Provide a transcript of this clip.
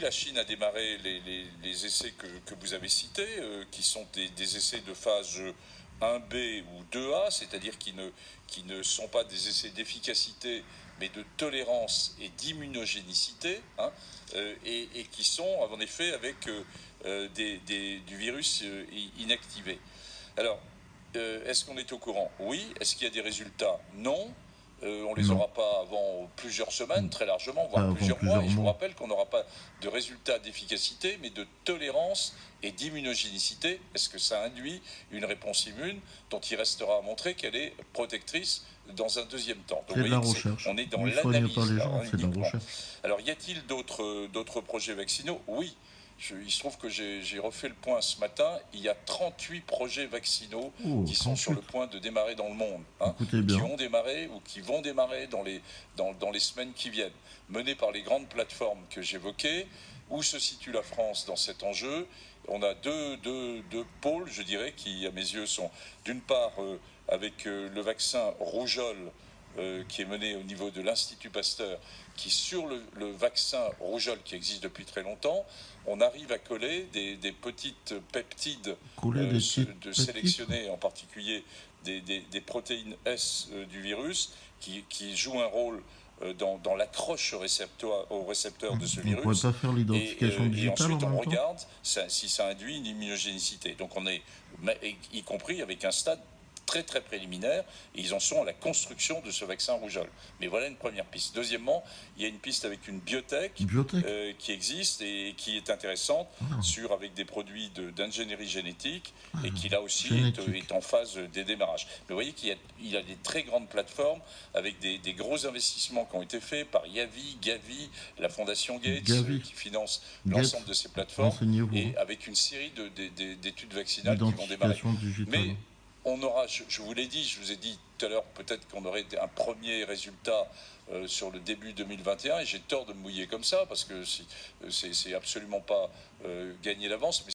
La Chine a démarré les essais que vous avez cités, qui sont des essais de phase 1B ou 2A, c'est-à-dire qui ne sont pas des essais d'efficacité, mais de tolérance et d'immunogénicité, hein, et qui sont en effet avec du virus inactivé. Alors, est-ce qu'on est au courant? Oui. Est-ce qu'il y a des résultats? Non. On ne les Non. aura pas avant plusieurs semaines, très largement, Pas voire avant plusieurs mois. plusieurs Et je vous mois. rappelle qu'on n'aura pas de résultats d'efficacité, mais de tolérance et d'immunogénicité. Est-ce que ça induit une réponse immune dont il restera à montrer qu'elle est protectrice dans un deuxième temps? Donc C'est vous de voyez la que recherche. on est dans Ne soigne pas l'analyse les là, gens, hein, c'est de la uniquement. recherche. Alors y a-t-il d'autres projets vaccinaux? Oui. Il se trouve que j'ai refait le point ce matin. Il y a 38 projets vaccinaux Oh, qui sont sur 38. le point de démarrer dans le monde, hein, Écoutez qui bien. ont démarré ou qui vont démarrer dans les semaines qui viennent, menés par les grandes plateformes que j'évoquais. Où se situe la France dans cet enjeu? On a deux pôles, je dirais, qui, à mes yeux, sont d'une part avec le vaccin rougeole qui est mené au niveau de l'Institut Pasteur, qui sur le vaccin rougeole qui existe depuis très longtemps, on arrive à coller des petites peptides Couler des petites petites. sélectionnées, en particulier des protéines S du virus, qui jouent un rôle dans l'accroche au récepteur de ce On pourrait virus, pas faire l'identification et digitale en ensuite on même temps? regarde si ça induit une immunogénicité. Donc on est, y compris avec un stade très très préliminaire, et ils en sont à la construction de ce vaccin rougeole. Mais voilà une première piste. Deuxièmement, il y a une piste avec une biotech Biotech. qui existe et qui est intéressante, Ah, avec des produits d'ingénierie génétique, ah, et qui là aussi génétique. est en phase des démarrages. Mais vous voyez qu'il y a des très grandes plateformes avec des gros investissements qui ont été faits par Yavi, Gavi, la Fondation Gates, Gavi. qui finance l'ensemble Gates. de ces plateformes, Renseignez-vous. et avec une série d'études vaccinales qui vont démarrer. L'identification digitale. Mais on aura, je vous l'ai dit, je vous ai dit tout à l'heure, peut-être qu'on aurait un premier résultat sur le début 2021, et j'ai tort de me mouiller comme ça, parce que c'est absolument pas gagné d'avance, mais